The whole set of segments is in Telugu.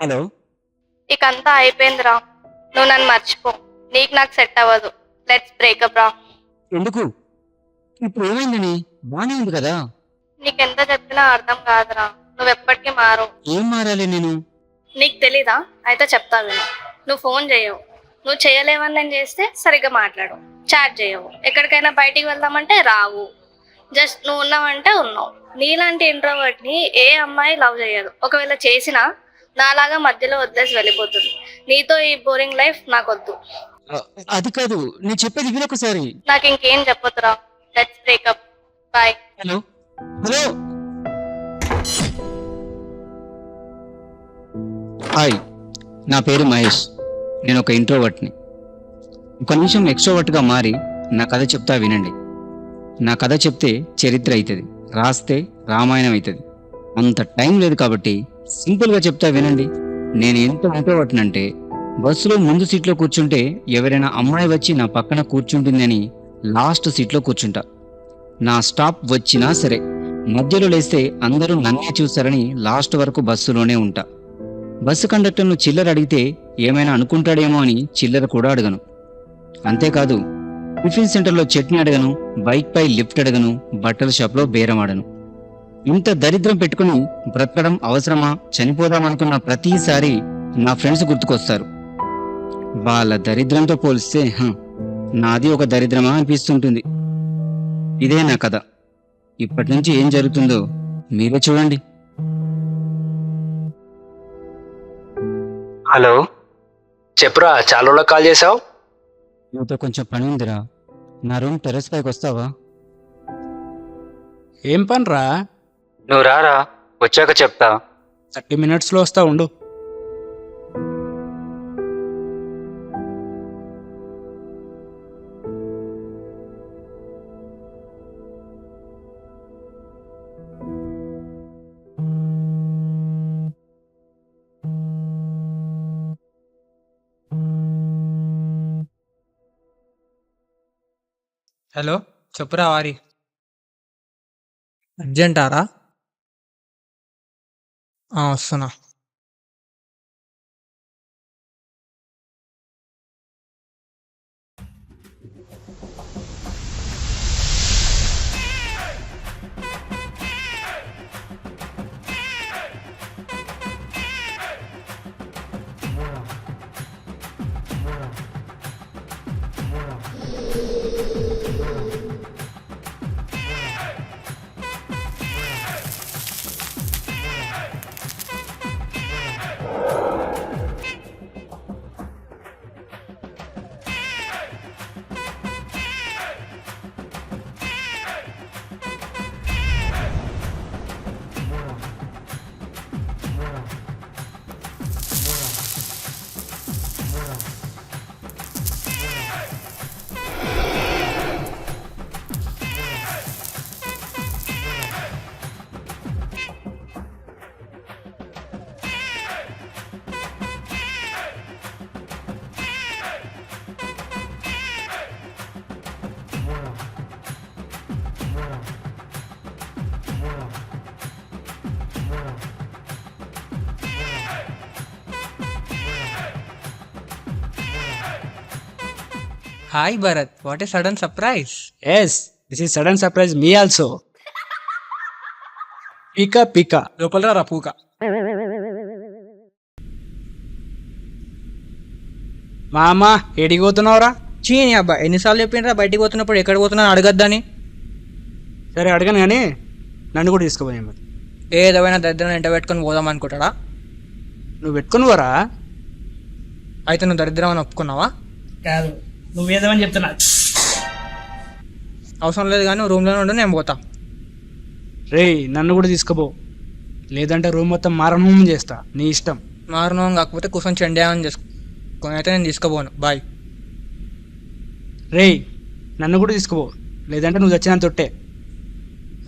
హలో. ఇక అంతా అయిపోయిందిరా. నువ్వు నన్ను మర్చిపో. నీకు నాకు సెట్ అవ్వదు. లెట్స్ బ్రేకప్ రా. ఎందుకు? ఇప్పుడు ఏమైందని? బానే ఉంది కదా. నీకెంత చెప్పినా అర్థం కాదురా. నువ్వు ఎప్పటికీ మారు. ఏం మారాలి నేను? నీకు తెలీదా? అయితే చెప్తా విను. నువ్వు ఫోన్ చేయవు. నువ్వు చేయలేవని నేను చేస్తే సరిగ్గా మాట్లాడు. చాట్ చేయవు. ఎక్కడికైనా బయటికి వెళ్దామంటే రావు. జస్ట్ నువ్వు ఉన్నావంటే ఉన్నావు. నీలాంటి ఇంట్రోవర్ట్ ని ఏ అమ్మాయి లవ్ చేయదు. ఒకవేళ చేసినా నాలాగా మధ్యలో వదిలేసి వెళ్ళిపోతుంది. నీతో ఈ బోరింగ్ లైఫ్ నాకొద్దు. అది కాదు, నేను చెప్పేది వినొకసారి. నాకు ఇంకేం చెప్పొద్దురా. Let's breakup. Bye. Hello. Hello. Hi, నా పేరు మహేష్. నేను ఒక ఇంట్రోవర్ట్ని. ఒక నిమిషం ఎక్స్ట్రోవర్ట్గా మారి నా కథ చెప్తా వినండి. నా కథ చెప్తే చరిత్ర అవుతుంది, రాస్తే రామాయణం అవుతుంది. అంత టైం లేదు కాబట్టి సింపుల్గా చెప్తా వినండి. నేను ఎంత ఇంట్రోవర్ట్ని అంటే బస్సులో ముందు సీట్లో కూర్చుంటే ఎవరైనా అమ్మాయి వచ్చి నా పక్కన కూర్చుంటుందని లాస్ట్ సీట్లో కూర్చుంటా. నా స్టాప్ వచ్చినా సరే మధ్యలో లేస్తే అందరూ నన్నే చూస్తారని లాస్ట్ వరకు బస్సులోనే ఉంటా. బస్సు కండక్టర్ను చిల్లర అడిగితే ఏమైనా అనుకుంటాడేమో అని చిల్లర కూడా అడగను. అంతేకాదు, టిఫిన్ సెంటర్లో చట్నీ అడగను, బైక్ పై లిఫ్ట్ అడగను, బట్టల షాప్లో బేరం ఆడను. ఇంత దరిద్రం పెట్టుకుని బ్రతకడం అవసరమా? చనిపోదామనుకున్న ప్రతిసారి నా ఫ్రెండ్స్ గుర్తుకొస్తారు. వాళ్ళ దరిద్రంతో పోలిస్తే నాది ఒక దరిద్రమా అనిపిస్తుంటుంది. ఇదే నా కథ. ఇప్పటి నుంచి ఏం జరుగుతుందో మీరే చూడండి. హలో, చెప్పురా, చాలా రోజులకు కాల్ చేసావు. నీతో కొంచెం పని ఉందిరా. నా రూమ్ టెర్రస్ పైకి వస్తావా? ఏం పనిరా? నువ్వు రారా, వచ్చాక చెప్తా. 30 minutesలో వస్తా ఉండు. హలో, చెప్పురా వారి. అర్జెంటారా? వస్తున్నా. Hi Bharat, what a sudden surprise. Yes, this is sudden surprise me also. పీకా పీకా లోపల రా పూక. మా అమ్మ ఏడికి పోతున్నావురా? చీని అబ్బా, ఎన్నిసార్లు చెప్పిండ్రా బయటికి పోతున్నప్పుడు ఎక్కడ పోతున్నాను అడగద్దని. సరే అడగను, కానీ నన్ను కూడా తీసుకుపోయాను. మరి ఏదైనా దరిద్రం ఎంట పెట్టుకొని పోదాం అనుకుంటాడా? నువ్వు పెట్టుకునివరా? అయితే నువ్వు దరిద్రం అని ఒప్పుకున్నావా? కాదు, నువ్వేదేమని చెప్తున్నా. అవసరం లేదు, కానీ రూమ్లోనే ఉండు, నేను పోతా. రేయ్, నన్ను కూడా తీసుకుపో, లేదంటే రూమ్ మొత్తం మారణం చేస్తా. నీ ఇష్టం. మారును కాకపోతే కూర్చొని చెండామని చేసుకొని అయితే నేను తీసుకుపోను. బాయ్. రేయ్, నన్ను కూడా తీసుకుపో, లేదంటే నువ్వు చచ్చినంత తొట్టే.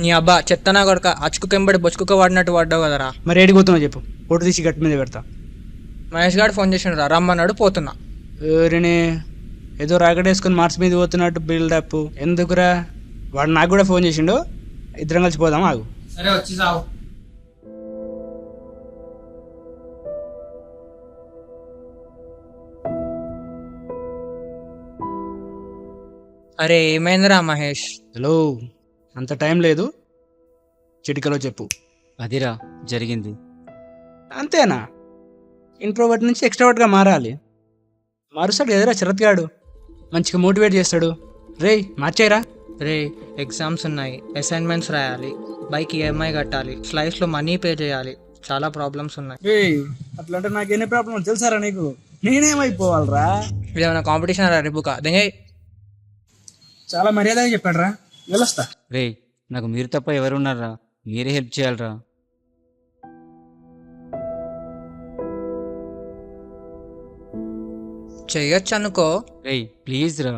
నీ అబ్బా చెత్తనా కొడక, అచ్చుకుకెంబడి బొచ్చుకుక్క వాడినట్టు పడ్డావు కదరా. మరి ఏడికి పోతున్నావు చెప్పు, ఫోటో తీసి గట్టి మీద పెడతా. మహేష్ గారు ఫోన్ చేసిండ్రా, రమ్మన్నాడు, పోతున్నా. ఎవరిని? ఏదో రాకెటేసుకుని మార్క్స్ మీద పోతున్నట్టు బిల్డప్ ఎందుకురా? వాడు నాకు కూడా ఫోన్ చేసిండు, ఇద్దరం కలిసి పోదాం. ఆగు. సరే, వచ్చి సావు. అరే ఏమైందిరా మహేష్? హలో, అంత టైం లేదు, చిటికలో చెప్పు. అదిరా జరిగింది. అంతేనా? ఇంట్రోవర్ట్ నుంచి ఎక్స్ట్రోవర్ట్గా మారాలి. మారుస్తాడు కదరా శరత్ గాడు, మంచిగా మోటివేట్ చేస్తాడు. రేయ్ మార్చేయరా. రే ఎగ్జామ్స్ ఉన్నాయి, అసైన్మెంట్స్ రాయాలి, బైక్ ఈఎంఐ కట్టాలి, స్లైడ్స్లో మనీ పే చేయాలి, చాలా ప్రాబ్లమ్స్ ఉన్నాయి. అట్లా అంటే నాకు ఎన్ని ప్రాబ్లమ్ తెలుసారా నీకు? నేనేమైపోవాలరా? ఇదేమైనా కాంపిటీషన్ రా రిబుకా దెంగయ్. చాలా మర్యాదగా చెప్పాడురా, వెళ్ళొస్తా. రే నాకు మీరు తప్ప ఎవరున్నారా? మీరే హెల్ప్ చేయాలరా. చెయ్యొచ్చు అనుకో, రే ప్లీజ్ రా.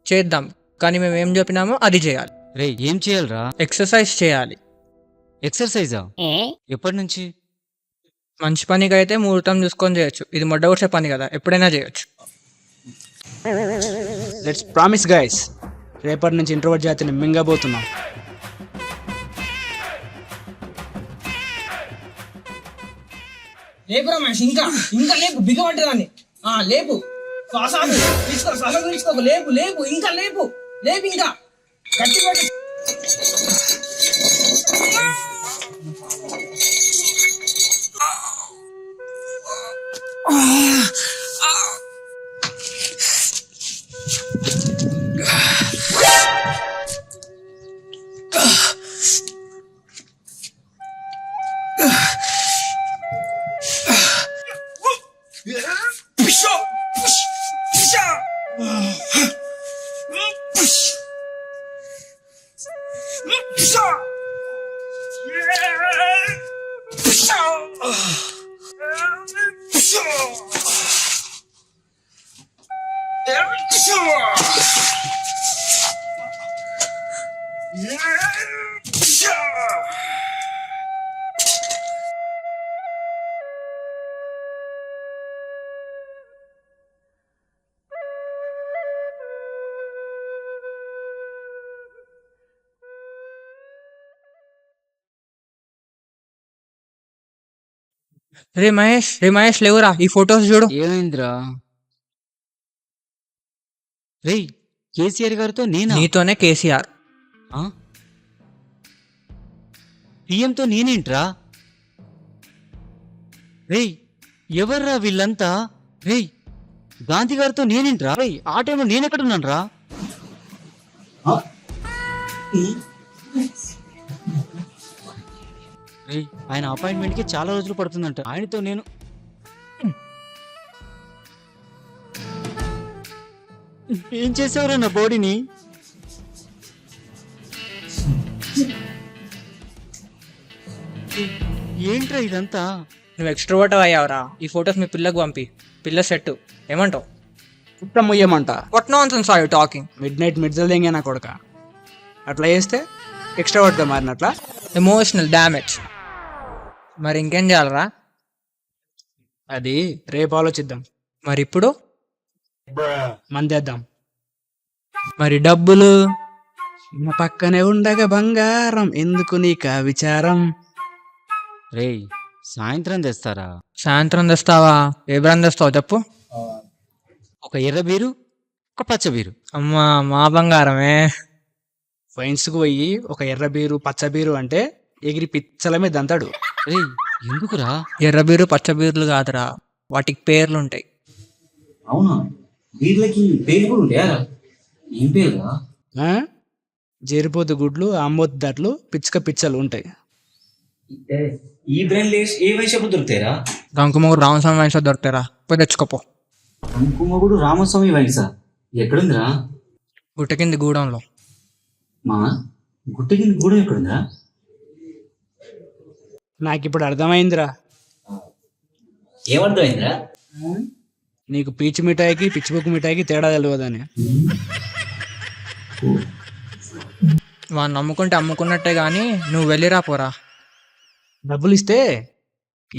చేద్దాం, కానీ మేము ఏం చెప్పినామో అది చేయాలి. రే ఏం చేయాలరా? ఎక్సర్సైజ్ చేయాలి. ఎక్సర్సైజా? ఎప్పటి నుంచి? మంచి పనికి అయితే ముహూర్తం చూసుకొని చేయొచ్చు, ఇది మొడ్డగొచ్చే పని కదా, ఎప్పుడైనా చేయొచ్చు. లెట్స్ ప్రామిస్ గైస్, రేపటి నుంచి ఇంట్రోవర్ట్ జాతిని మింగబోతున్నాం. లేపు రమేష్, ఇంకా ఇంకా లేపు, బిగబట్టదాన్ని. లేపు, శ్వాస తీసుకో, శ్వాస తీసుకో, లేపు లేపు, ఇంకా లేపు, లేపు, ఇంకా గట్టి కొట్టు. రే మహేష్ లేవురా, ఈ ఫొటోస్ చూడు. ఏమైందిరా? రే కేసీఆర్ గారితో నేనా? నీతోనే కేసీఆర్. పిఎంతో నేనేంట్రా? రే ఎవర్రా వీళ్ళంతా? రే గాంధీ గారితో నేనేంట్రా? రే ఆ టైంలో నేనెక్కడున్నాను రా? రే ఆయన అపాయింట్మెంట్కి చాలా రోజులు పడుతుందంట. ఆయనతో నేను ఏం చేసావురా నా బాడీని? ఏంట్రా ఇదంతా? నువ్వు ఎక్స్ట్రోవర్ట్ అయ్యావురా, ఈ ఫొటోస్ మీ పిల్లకు పంపి, పిల్ల సెట్. ఏమంటావు? పుట్ట ముయ్యమంట. What nonsense are you talking? Midnight మిడ్జల్దేంగే నా కొడక. అట్లా చేస్తే ఎక్స్ట్రావర్ట్గా మారినట్లా? Emotional damage. మరి ఇంకేం చేయాలరా? అది రేపు ఆలోచిద్దాం. మరి ఇప్పుడు? మందేద్దాం. మరి డబ్బులు? మా పక్కనే ఉండగా బంగారం, ఎందుకు నీకా విచారం? రే సాయంత్రం తెస్తారా? సాయంత్రం తెస్తావా? ఏ బ్రాండ్ తెస్తావు చెప్పు. ఒక ఎర్ర బీరు, ఒక పచ్చ బీరు. అమ్మా మా బంగారమే. వైన్స్కి పోయి ఒక ఎర్ర బీరు పచ్చ బీరు అంటే ఎగిరి పిచ్చల మీద దంతాడు. రే ఎందుకురా? ఎర్ర బీరు పచ్చ బీర్లు కాదురా, వాటికి పేర్లు ఉంటాయి. అవునా? వీళ్ళకి పేరు కూడా ఉంటాయా? ఏం పేరురా? ఆ? జేరిపోతు గుడ్లు, ఆంబోతు దాట్లు, పిచ్చుక పిచ్చలు ఉంటాయి. ఈ బ్రాండ్ ఏ వయసు దొరుకుతాయిరా? రంకుమూరు రామస్వామి వయసు దొరుకుతారా, పోయి తెచ్చుకోపో. అంకుమగుడు రామస్వామి వైన్సా? ఎక్కడుందిరా? గుట్ట కింది గూడెంలో. మా గుట్ట కింద గూడెం ఎక్కడుందిరా? నాకు ఇప్పుడు అర్థమైందిరా, ఏమర్థమైందిరా? నీకు పీచు మిఠాయికి పిచ్చిబుక్కు మిఠాయికి తేడా తెలియదని. వాడిని నమ్ముకుంటే అమ్ముకున్నట్టే గాని నువ్వు వెళ్ళిరా పోరా. డబ్బులు ఇస్తే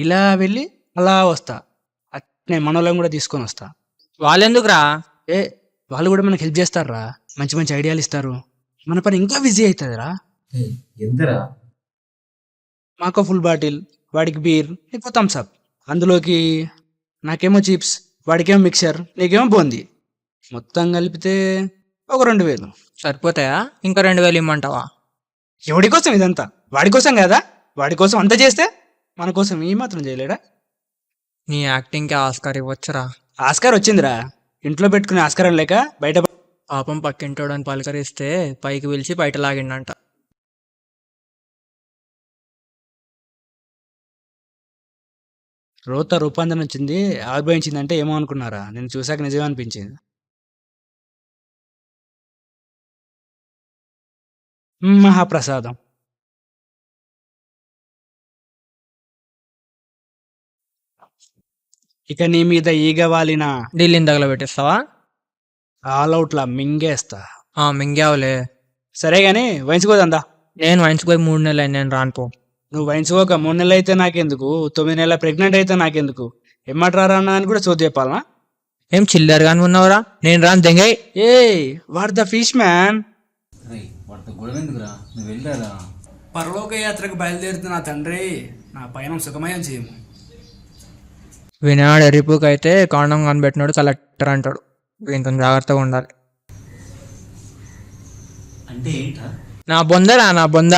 ఇలా వెళ్ళి అలా వస్తా, నేను మనోళ్ళని కూడా తీసుకొని వస్తా. వాళ్ళెందుకురా? వాళ్ళు కూడా మనకు హెల్ప్ చేస్తారా, మంచి మంచి ఐడియాలు ఇస్తారు, మన పని ఇంకా బిజీ అవుతుందిరా. ఎంతరా? మాకో ఫుల్ బాటిల్, వాడికి బీర్, నీకు థమ్స్అప్, అందులోకి నాకేమో చిప్స్, వాడికేమో మిక్చర్, నీకేమో బూందీ, మొత్తం కలిపితే ఒక 2000. సరిపోతాయా? ఇంకా 2000 ఇమ్మంటావా? ఎవడి కోసం ఇదంతా? వాడి కోసం కదా. వాడి కోసం అంత చేస్తే మన కోసం ఈ మాత్రం చేయలేడా? నీ యాక్టింగ్కి ఆస్కార్ ఇవ్వచ్చురా. ఆస్కార్ వచ్చిందిరా, ఇంట్లో పెట్టుకునే ఆస్కారం లేక బయట పాపం పక్కింటోడని పలకరిస్తే పైకి పిలిచి బయట లాగిండంట. రోత రూపాంతరం వచ్చింది, ఆవిర్భవించిందంటే ఏమో అనుకున్నారా? నేను చూశాక నిజమే అనిపించింది. మహాప్రసాదం. ఇక నీ మీద ఈగ వాలిన ఢిల్లీని తగలబెట్టేస్తావా? ఆల్ అవుట్లా మింగేస్తా. మింగావులే. సరే గాని వయసుకోదందా. నేను వయసుపోయి 3 నెలలు అయింది, నేను రానుపో. నువ్వు వయసుకోక 3 నెలలు అయితే నాకెందుకు, 9 నెలల ప్రెగ్నెంట్ అయితే నాకెందుకు, ఎమ్మట్రారా అన్న అని కూడా చోటు చెప్పాలనా? ఏం చిల్లరగాని ఉన్నావురా? నేను రాను దెంగై. ఏ వాట్ ద ఫిష్ మ్యాన్. వాడితో గొడవ ఎందుకురా, నువ్వు వెళ్ళరా. పరలోక యాత్రకు బయలుదేరుతున్నా తండ్రి, నా పయనం సుఖమయం చేయము. వినాడు ఎర్రిపుకైతే కాండం కనిపెట్టినాడు కలెక్టర్ అంటాడు. వీంతో జాగ్రత్తగా ఉండాలి. అంటే ఏంట్రా? నా బొందరా, నా బొంద.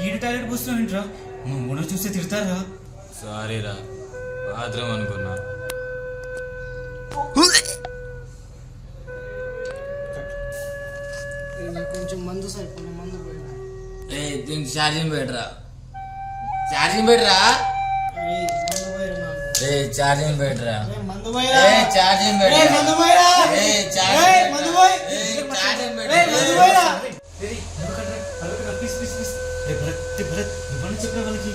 ఈడు టాయిలెట్ కూర్చోండిరా, నువ్వు కూడా చూస్తే తిడతారా. సారీరా, బాత్రూమ్ అనుకున్నా. దీనికి ఛార్జింగ్ పెట్టరా, ఛార్జింగ్ పెట్టరా, ఛార్జింగ్ పెట్టరా, ఛార్జింగ్ చెప్పరా వాళ్ళకి.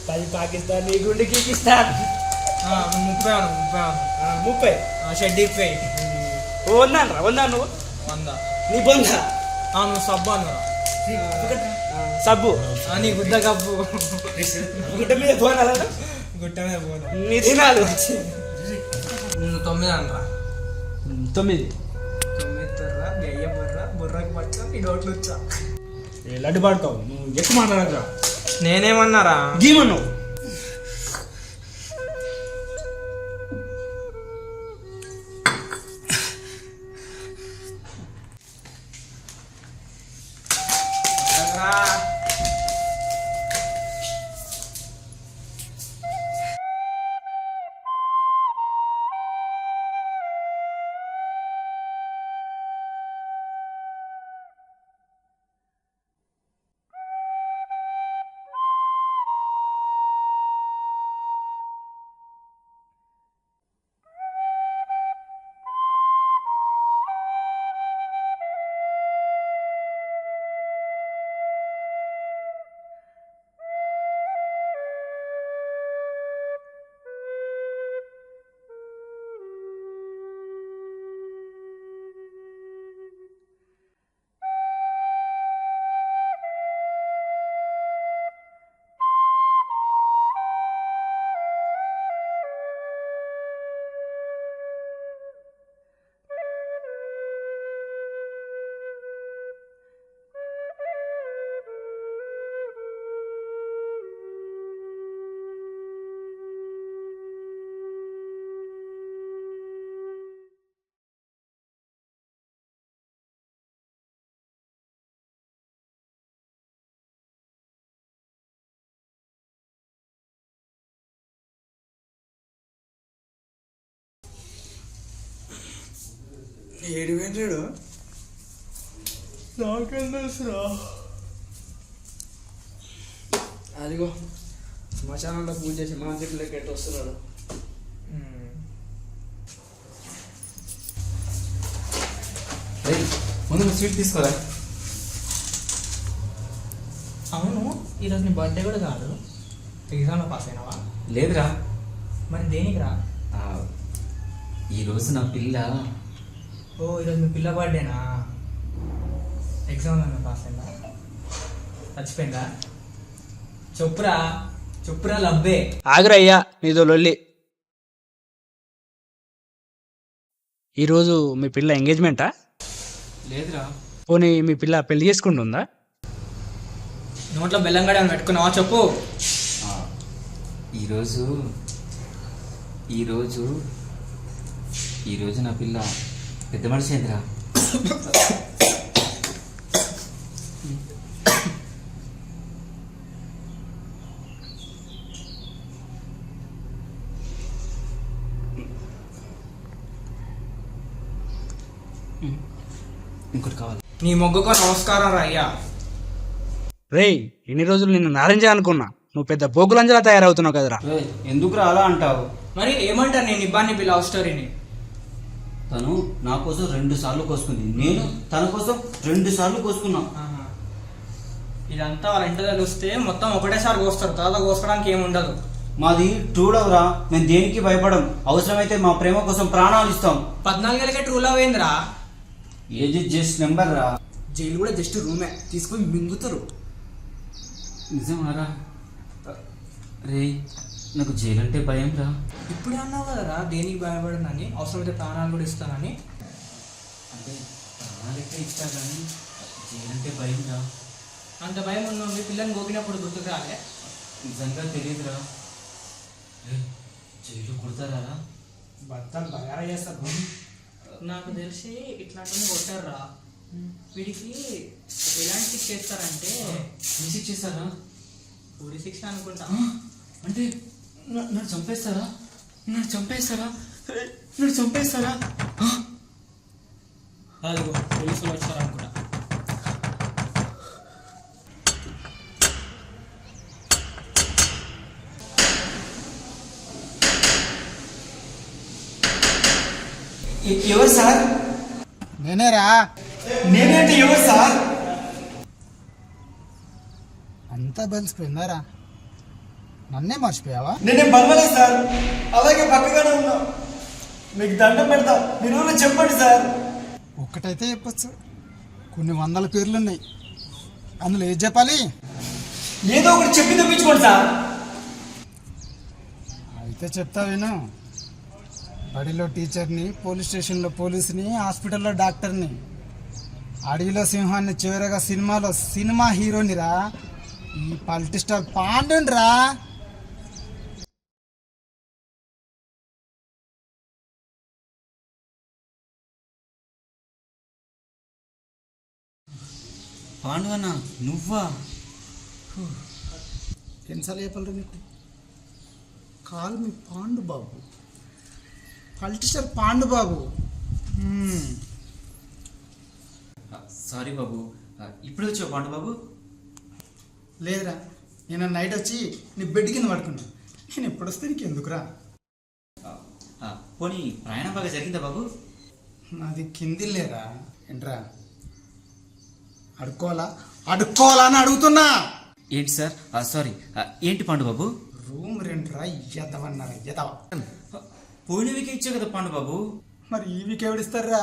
10 పాకిస్తాన్, నీ గుండెకి ఇస్తాను 30 షెడ్డీపై వందాను రా. వందా నువ్వు 100. నీ బొంద నువ్వు సబ్బు అన్నా. సబ్బు నీ గుడ్డ కప్పు. గుడ్డ మీద పోనాలా, గుట్ట మీద పోనా. నీ తినాలు. నువ్వు 9 అనరా. 9 తొర్రా, గయ్య బుర్ర, బుర్రకు పచ్చ, నీ నోట్లు వచ్చా. లడ్డు పాడుతావు నువ్వు, ఎక్కువ మాట్లాడరా. నేనేమన్నారా? గీమన్నావు. ఏడు వెంటాడు నాకేం తెలుసురా. అదిగో శ్మశానంలో పూజ చేసి మా దగ్గరికి ఎట్టు వస్తున్నాడు. ముందు స్వీట్ తీసుకోరా. అవును, ఈరోజు నీ బర్త్డే కూడా కాదు, ఎగ్జామ్లో పాస్ అయినావా? లేదురా, మరి దేనికి రా? ఈరోజు నా పిల్ల. ఈరోజు మీ పిల్ల బర్త్డేనా? ఎగ్జామ్లో పాస్ అయిందా? చచ్చిపోయిందా? చెప్పురా, చెప్పురా లబ్బే. ఆగురయ్యా నీదో లొల్లి. ఈరోజు మీ పిల్ల ఎంగేజ్మెంటా? లేదురా. పోనీ మీ పిల్ల పెళ్లి చేసుకుంటుందా? నోట్లో బెల్లం గడ పెట్టుకున్నావా చెప్పు. ఈరోజు ఈరోజు ఈరోజు నా పిల్ల పెద్ద మనిషి ఏందిరా. ఇంకోటి కావాలి. నీ మొగ్గకు నమస్కారం రా అయ్యా. రేయ్, ఇన్ని రోజులు నిన్ను నారింజ అనుకున్నా, నువ్వు పెద్ద బోకులంజలా తయారవుతున్నావు కదరా. ఎందుకురా అలా అంటావు? మరి ఏమంటారు నేను ఇబ్బంది మీ లవ్ స్టోరీని? తను నా కోసం 2 సార్లు కోసుకుంది, నేను తన కోసం 2 సార్లు కోసుకున్నా. ఇదంతా వాళ్ళ ఇంటి దగ్గర వస్తే మొత్తం ఒకటేసారి కోస్తారు, తర్వాత కోసుకోవడానికి ఏముండదు. మాది ట్రూ లవ్ రా, మేము దేనికి భయపడం. అవసరమైతే మా ప్రేమ కోసం ప్రాణాలు ఇస్తాం. 14 ఏళ్ళకే ట్రూ లవ్ ఏందిరా? ఏజ్ జస్ట్ నెంబర్ రా. జైలు కూడా జస్ట్ రూమే, తీసుకొని మింగుతారు. నిజమారా? రే, నాకు జైలు అంటే భయం రా. ఇప్పుడే అన్నావు కదరా దేనికి భయపడనని, అవసరమైతే ప్రాణాలు కూడా ఇస్తానని. అంటే ప్రాణాలు ఎక్కడ ఇస్తా కానీ జైలు అంటే భయం రా. అంత భయం ఉన్నది పిల్లని గోకినప్పుడు గుర్తుకు రాలే? నిజంగా తెలియదురా. జైలు కొడతారా? భర్తలు బగారా చేస్తారు. నాకు తెలిసి ఇట్లాంటివి కొట్టారా. వీడికి ఎలాంటి శిక్ష చేస్తారంటే చేస్తారా? ఊరి శిక్ష అనుకుంటా. అంటే నన్ను చంపేస్తారా? నన్ను చంపేస్తారా? నన్ను చంపేస్తారా? అదిగో పోలీసులు వచ్చారు అనుకుంటా. ఎవరు సార్? నేనేరా. నేనేంటి? ఎవరు సార్? అంతా బలిసిపోయిందారా? నన్నే మర్చిపోయావా? నేనేం బలవలేదు సార్, అలాగే పక్కగానే ఉన్నా. మీకు దండం పెడతా, మీరు చెప్పండి సార్. ఒక్కటైతే చెప్పచ్చు, కొన్ని 100 పేర్లున్నాయి, అందులో ఏది చెప్పాలి? ఏదో ఒకటి చెప్పి తప్పించుకోండి సార్. అయితే చెప్తా విను. బడిలో టీచర్ని, పోలీస్ స్టేషన్లో పోలీసుని, హాస్పిటల్లో డాక్టర్ని, అడవిలో సింహాన్ని, చివరగా సినిమాలో సినిమా హీరోనిరా. ఈ పల్టీ స్టార్ పాండురా. పాండు అన్న, నువ్వా? ఎన్నిసార్లు చెప్పాలి నీకు? కాల్ మీ పాండు బాబు, పల్టీ స్టార్ పాండు బాబు. సారీ బాబు, ఇప్పుడు వచ్చావు పాండు బాబు? లేదురా, నేను నైట్ వచ్చి నీ బెడ్ కింద పడుకున్నా. నేను ఎప్పుడు వస్తే నీకు ఎందుకురా? పోనీ ప్రయాణం బాగా జరిగిందా బాబు? నాది కింది లేరా. ఏంట్రా అడుక్కోవాలా అని అడుగుతున్నా. ఏంటి సార్? సారీ, ఏంటి పాండు బాబు? రూమ్ రెంట్రా ఎదవన్నారా ఎదవ. పోయిన వీకే ఇచ్చా కదా పాండు బాబు. మరి ఈ వీక్ ఎవడిస్తారా?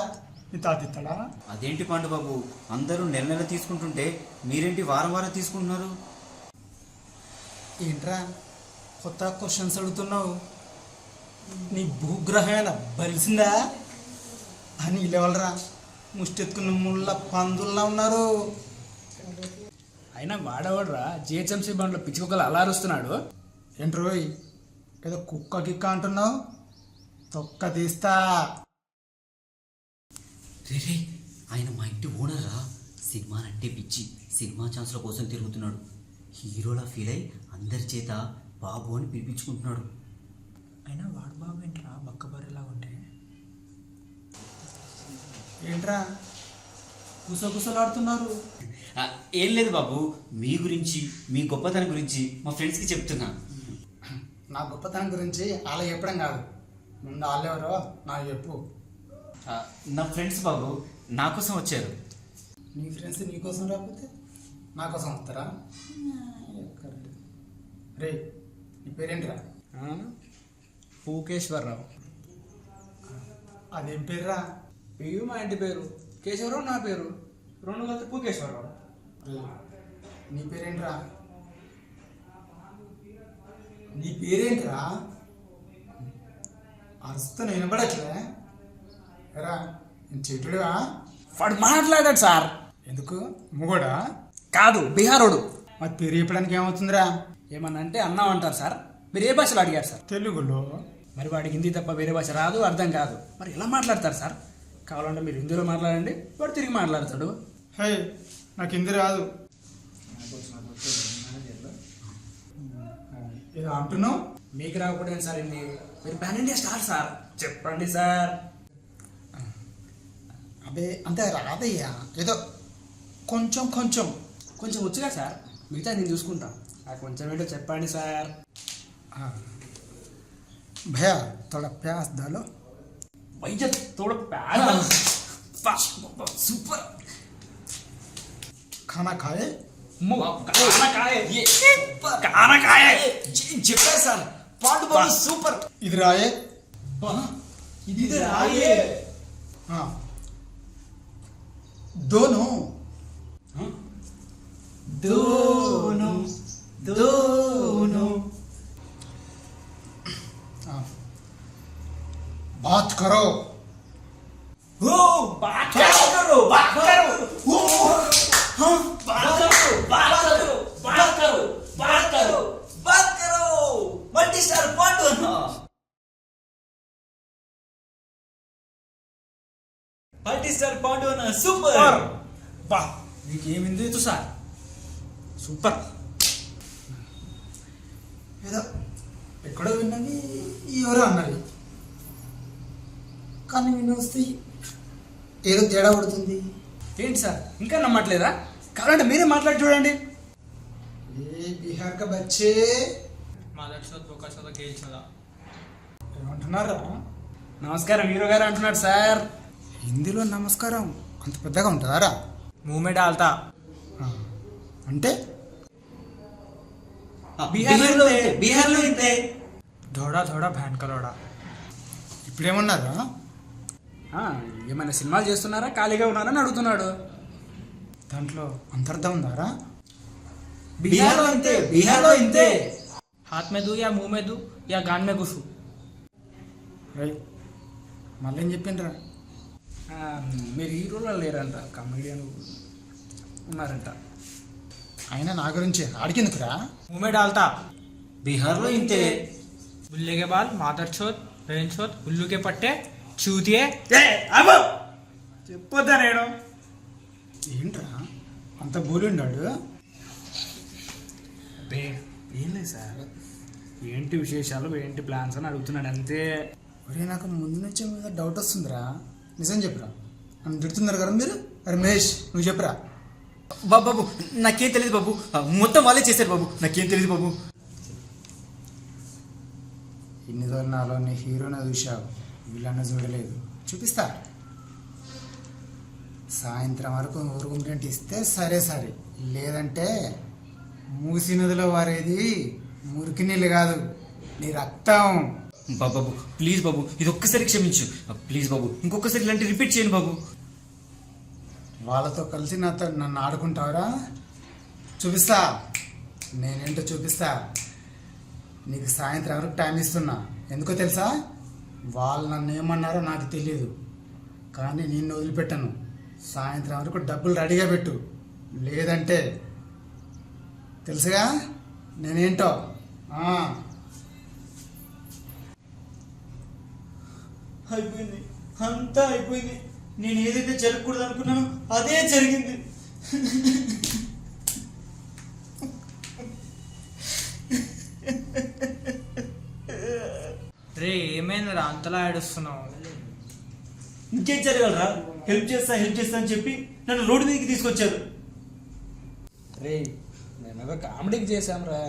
నీ తాతిస్తాడా? అదేంటి పాండు బాబు, అందరూ నెల తీసుకుంటుంటే మీరేంటి వారం తీసుకుంటున్నారు? ఏంట్రా కొత్త క్వశ్చన్స్ అడుగుతున్నావు? నీ భూగ్రహమైన బలిసిందా అని లేవలరా ముష్టెత్తుకున్న ముళ్ళ పందుల్లా ఉన్నారు. అయినా వాడవాడురా జిహెచ్ఎంసీ బండ్లో పిచ్చుకొక్కలు అలా అరుస్తున్నాడు. ఏంట్రోయ్ ఏదో కుక్క గిక్క అంటున్నావు? తొక్క తీస్తా. రే, ఆయన మా ఇంటి ఓనర్ రా. సినిమా అంటే పిచ్చి, సినిమా ఛాన్స్ల కోసం తిరుగుతున్నాడు. హీరోలా ఫీల్ అయి అందరి చేత బాబు అని పిలిపించుకుంటున్నాడు. అయినా వాడు బాబు ఏంట్రా బక్కబర్రెలా ఉంటే? ఏంట్రా కుసలాడుతున్నారు? ఏం లేదు బాబు, మీ గురించి, మీ గొప్పతనం గురించి మా ఫ్రెండ్స్కి చెప్తున్నా. నా గొప్పతనం గురించి అలా చెప్పడం కాదు, ముందు వాళ్ళెవరో నాకు చెప్పు. నా ఫ్రెండ్స్ బాబు నా కోసం వచ్చారు. నీ ఫ్రెండ్స్ నీ కోసం రాకపోతే నా కోసం వస్తారా? రే, నీ పేరేంటిరా? పూకేశ్వరరావు. అదేం పేరురా? పేరు మా ఇంటి పేరు, కేశవరావు నా పేరు, 2 కలిసి పూకేశ్వరరావు. నీ పేరేంట్రా? నీ పేరేంట్రా? అరుస్తూ వినపడట్లే. రా చెట్టుడువా? వాడు మాట్లాడాడు సార్. ఎందుకు మొగోడా? కాదు, బీహారోడు. మరి పేరు చెప్పడానికి ఏమవుతుందిరా? ఏమన్నా అంటే అన్నాం అంటారు సార్. మీరు ఏ భాషలో అడిగారు సార్? తెలుగులో. మరి వాడికి హిందీ తప్ప వేరే భాష రాదు, అర్థం కాదు. మరి ఎలా మాట్లాడతారు సార్? కావాలంటే మీరు హిందీలో మాట్లాడండి, వాడు తిరిగి మాట్లాడతాడు. హే, నాకు హిందీ రాదు. ఏదో అంటున్నావు? మీకు రాకపోతే సార్ హిందీ? మీరు పాన్ ఇండియా స్టార్ సార్, చెప్పండి సార్. అబే అంతే రాదయ్యా, ఏదో కొంచెం కొంచెం కొంచెం వచ్చుగా సార్, మిగతా నేను చూసుకుంటాను. ఆ కొంచెం ఏంటో చెప్పండి సార్. భయ్యా थोड़ा प्याज डालो. भैया थोड़ा प्याज. सुपर. खाना खाए? खाना खाए. చెప్పారు సార్. పాండు బాబు సూపర్. इधर आए. इधर आइए. हाँ दोनों. दोनों दोनों. हाँ बात करो. हो बात करो, बात करो. हाँ बात करो, बात करो, बात करो, बात करो, बात करो. मल्टी स्टार पांडु ना. मल्टी स्टार पांडु ना సూపర్. బా నీకేమింది తు సార్? సూపర్. ఏదో ఎక్కడో విన్నది, ఎవరో అన్నది, కానీ విని వస్తే ఏదో తేడా పడుతుంది. ఏంటి సార్ ఇంకా నమ్మట్లేదా? కావాలంటే మీరే మాట్లాడి చూడండి. ఏ బిహార్ కా బచ్చే ఏమంటున్నారా? నమస్కారం హీరో గారు అంటున్నాడు సార్. హిందీలో నమస్కారం అంత పెద్దగా ఉంటుందారా? मुंह में डालता. అంటే బీహార్లో ఇంతే. थोड़ा थोड़ा भैन का लोड़ा. ఇప్పుడేమన్నారా? ఏమైనా సినిమాలు చేస్తున్నారా, ఖాళీగా ఉన్నారని అడుగుతున్నాడు. దాంట్లో అంతర్థం ఉందారా? బీహార్లో ఇంతే, బీహార్లో ఇంతే. हाथ में दूं या मुंह में दूं या गान में घुसूं. రైట్, మళ్ళీ ఏం చెప్పిండ్రా? మీరు హీరోలో లేరంట, కామెడియన్ ఉన్నారంట. అయినా నా గురించి ఆడికెందుకురా? मुंह में डालता. బీహార్లో ఇంతే. बुल्ले के बाल, मादर छोत, बहन छोत, उल्लू के पट्टे, चूतिए. చెప్పొద్దా నేను? ఏంట్రా అంత బోలిండాడు? ఏం లేదు సార్, ఏంటి విశేషాలు, ఏంటి ప్లాన్స్ అని అడుగుతున్నాడు అంతే. ఒరే నాకు ముందు నుంచే మీద డౌట్ వస్తుందిరా, నిజం చెప్పురా. నన్ను తిడుతున్నారు కదా మీరు. అరే మహేష్ నువ్వు చెప్పురా. బాబు నాకేం తెలియదు బాబు, మొత్తం వాళ్ళే చేశారు బాబు, నాకేం తెలియదు బాబు. ఇన్ని రోజులు నాలో నీ హీరోని చూసావు, వీళ్ళన్న చూడలేదు. చూపిస్తా. సాయంత్రం వరకు ఊరుకుంటే ఇస్తే సరే సరే, లేదంటే మూసి నదిలో వారేది మురికి నీళ్ళు కాదు, నీ రక్తం. బాబు ప్లీజ్ బాబు, ఇది ఒక్కసారి క్షమించు ప్లీజ్ బాబు, ఇంకొకసారి ఇలాంటి రిపీట్ చేయండి బాబు. వాళ్ళతో కలిసి నన్ను ఆడుకుంటావురా? చూపిస్తా, నేనేంటో చూపిస్తా. నీకు సాయంత్రం వరకు టైం ఇస్తున్నా. ఎందుకో తెలుసా? వాళ్ళు నన్ను ఏమన్నారో నాకు తెలియదు, కానీ నిన్ను వదిలిపెట్టను. సాయంత్రం వరకు డబ్బులు రెడీగా పెట్టు, లేదంటే తెలుసుగా నేనేంటో. అయిపోయింది, అంతా అయిపోయింది. నేను ఏదైతే జరగకూడదు అనుకున్నానో అదే జరిగింది. రే ఏమైందిరా అంతలా ఏడుస్తున్నావు? ఇంకేం జరగలరా? హెల్ప్ చేస్తా అని చెప్పి నన్ను రోడ్డు మీదకి తీసుకొచ్చారు. రే నేను ఏదో కామెడీకి చేశాంరా.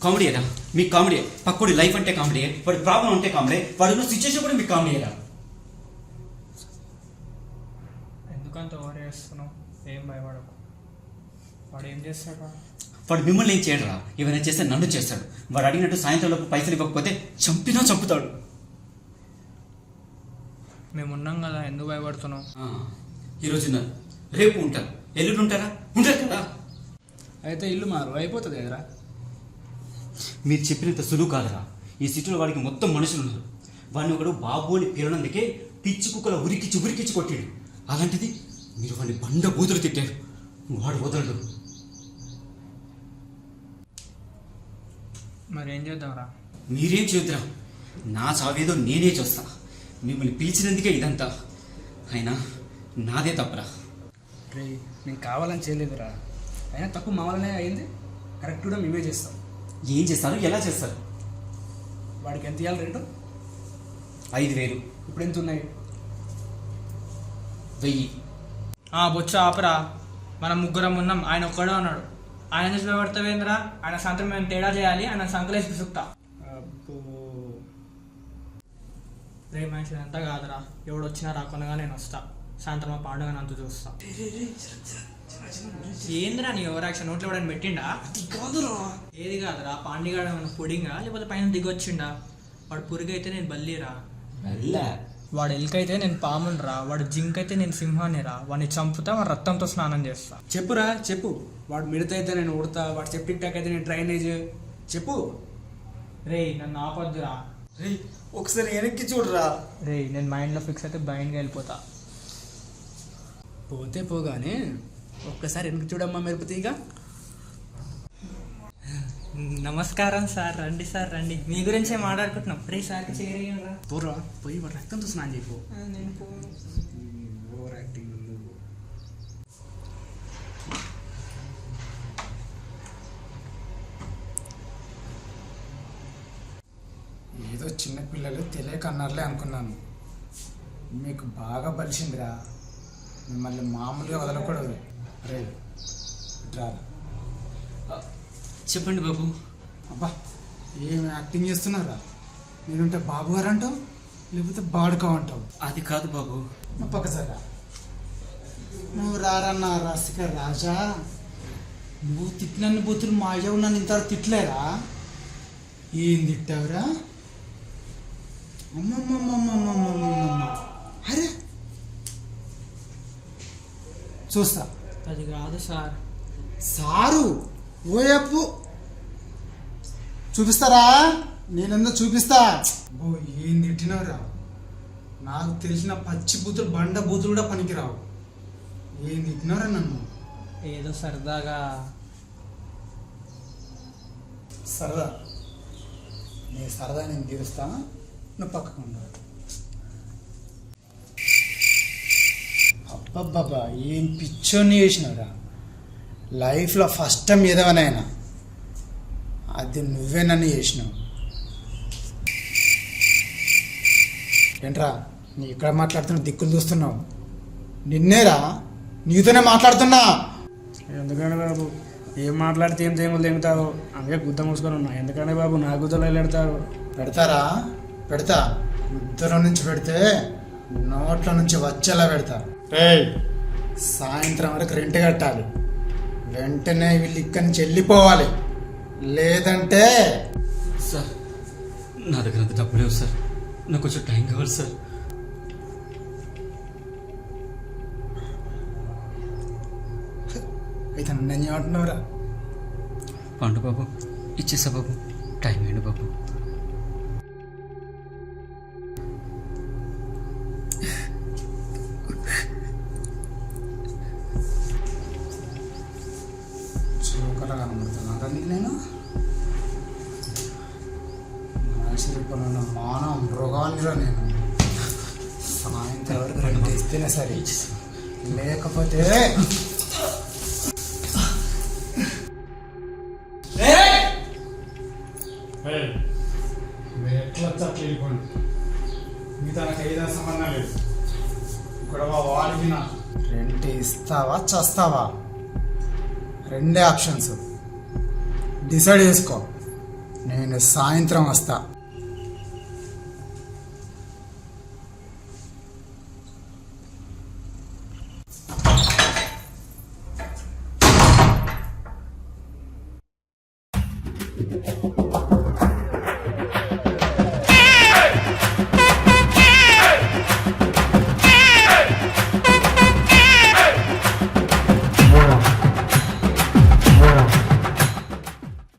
కామెడీరా? మీకు కామెడీ? పక్కడి లైఫ్ అంటే కామెడీ, వాడి ప్రాబ్లం అంటే కామెడీ, వాడు సిచ్యువేషన్ కూడా మీకు కామెడీరా? ఎందుకంత ఓవర్ చేస్తున్నావు? ఏం భయపడకు, వాడు ఏం చేస్తాడు? వాడు మిమ్మల్ని ఏం చేయడరా, ఏమైనా చేస్తే నన్ను చేస్తాడు. వాడు అడిగినట్టు సాయంత్రంలోపు పైసలు ఇవ్వకపోతే చంపుతాడు. మేము ఉన్నాం కదా, ఎందుకు భయపడుతున్నావు? ఈరోజు ఉన్నారు, రేపు ఉంటారు, ఎల్లుండి ఉంటారు కదా. అయితే ఇల్లు మారు అయిపోతుంది కదరా. మీరు చెప్పినంత సులువు కాదురా. ఈ సిటీలో వాడికి మొత్తం మనుషులు ఉన్నారు. వాడిని ఒకడు బాబు అని పిలవనందుకే పిచ్చి కుక్కల ఉరికిచ్చి కొట్టాడు. అలాంటిది మీరు వాడిని బండ బూతులు తిట్టారు. వాడు వదలడు. మరేం చేద్దాంరా? మీరేం చేద్దాం, నా చావేదో నేనే చూస్తా. మిమ్మల్ని పిలిచినందుకే ఇదంతా. అయినా నాదే తప్పరా. రే నేను కావాలని చేయలేదురా, అయినా తప్పు మా వల్లనే అయింది. కరెక్ట్ కూడా మేమే చేస్తాం. ఏం చేస్తారు, ఎలా చేస్తారు? వాడికి ఎంత ఇవ్వాలి రేటు? 5,000. ఇప్పుడు ఎంత ఉన్నాయి? 1000. బొచ్చ ఆపరా, మనం ముగ్గురం ఉన్నాం, ఆయన ఒక్కడే ఉన్నాడు. ఆయన చూసి పడతావేంద్రా? ఆయన సంతరం మేము తేడా చేయాలి, ఆయన సంకలేసి పిసుకుతా. అబ్బో, రే మనిషి అంతా కాదురా, ఎవడు వచ్చినా రాకుండా నేను వస్తా. సాయంత్రం ఆ పండుగ అంత చూస్తా. ఏంద్రా నీ ఓవర్ యాక్షన్? నోట్లో ఎవడని పెట్టిండా? ఏది కాదురా, పాండిగాడ ఏమైనా పుడింగా లేకపోతే పైన దిగొచ్చిండా? వాడు పురుగు అయితే నేను బల్లిరా, వాడు ఎలుకైతే నేను పామునరా, వాడు జింక్ అయితే నేను సింహాన్ని రా. వాడిని చంపుతా, వాడి రక్తంతో స్నానం చేస్తా. చెప్పురా చెప్పు. వాడు మిడత అయితే నేను ఉడతా, వాడు సెప్టిక్ ట్యాంక్ అయితే నేను డ్రైనేజ్. చెప్పు. రే నన్ను ఆపొద్దురా. రే ఒకసారి వెనక్కి చూడరా. రే నేను మైండ్లో ఫిక్స్ అయితే బ్లైండ్గా వెళ్ళిపోతా. పోతే పోగానే ఒక్కసారి వెనక్కి చూడమ్మా మెరుపుతీగా. నమస్కారం సార్, రండి సార్ రండి. మీ గురించే మాట్లాడుకుంటున్నాం. రే సార్కి చేరేయరా. పోరా పోయి వాడు రక్తంతో స్నానం చేయపో. నేను పో. Over acting. ఏదో చిన్నపిల్లలు తెలియక అన్నారులే అనుకున్నాను. మీకు బాగా బలిసిందిరా. మిమ్మల్ని మామూలుగా వదలకూడదు. రే రా. చెప్పండి బాబు. అబ్బా ఏం యాక్టింగ్ చేస్తున్నారా? నేనుంటే బాబు గారు అంటావు, లేకపోతే బాడుకా అంటావు. అది కాదు బాబు. నువ్వు పక్కసారా. నువ్వు రారన్నా రసిక రాజా. నువ్వు తిట్టినన్ని బూతులు మా అయ్య నన్ను ఇంతవరకు తిట్టలేరా? ఏం తిట్టావురా? అమ్మమ్మమ్మమ్మమ్మమ్మమ్మ. అరే చూస్తా. అది కాదు సార్. సారు ఓయప్పు చూపిస్తారా? నేనెందో చూపిస్తా. ఓ ఏం తిట్టినవురా? నాకు తెలిసిన పచ్చి బూతులు బండ బూతులు కూడా పనికిరావు. ఏం తిట్టినవరా నన్ను? ఏదో సరదాగా. సరదా? నీ సరదా నేను తీరుస్తా, నువ్వు పక్కకు ఉండు. అబ్బబ్బబ్బా ఏం పిచ్చోని చేసినవురా. లైఫ్లో ఫస్ట్ టైం ఏదవనైనా అది నువ్వే నన్ను చేసినావు. ఏంట్రా నీ ఇక్కడ మాట్లాడుతున్నా దిక్కులు చూస్తున్నావు? నిన్నేరా, నీతోనే మాట్లాడుతున్నా. ఎందుకంటే బాబు ఏం మాట్లాడితే ఏం తేములు తెంగుతావు? అందుకే గుద్ద మూసుకొని ఉన్నా. ఎందుకంటే బాబు నా గుద్దలో వెళ్ళెడతావు. పెడతారా? పెడతా. ముద్దలో నుంచి పెడితే నోట్ల నుంచి వచ్చేలా పెడతా. రేయ్ సాయంత్రం వరకు రెంట్ కట్టాలి. వెంటనే వీళ్ళు ఇక్కడి నుంచి వెళ్ళిపోవాలి, లేదంటే సార్ నా దగ్గర అంత డబ్బు లేవు సార్, నాకు కొంచెం టైం కావాలి సార్. అయితే నన్ను ఏమంటున్నావురా? పండు బాబు ఇచ్చేసా బాబు, టైం ఏంటి బాబు? చూకరా కనబడుతున్నారా నీకు? నేను మనిషి రూపంలో మానవ మృగాన్నిరా. నేను సాయంత్రం వరకు రెండు ఇస్తేనే సరే, లేకపోతే ఎట్లా అట్లా వెళ్ళిపోండి. మీతో నాకు ఏదైనా సంబంధం లేదు. గొడవ వాడికి నా రెంట్ ఇస్తావా చస్తావా? రెండే ఆప్షన్స్, డిసైడ్ చేసుకో. నేను సాయంత్రం వస్తా.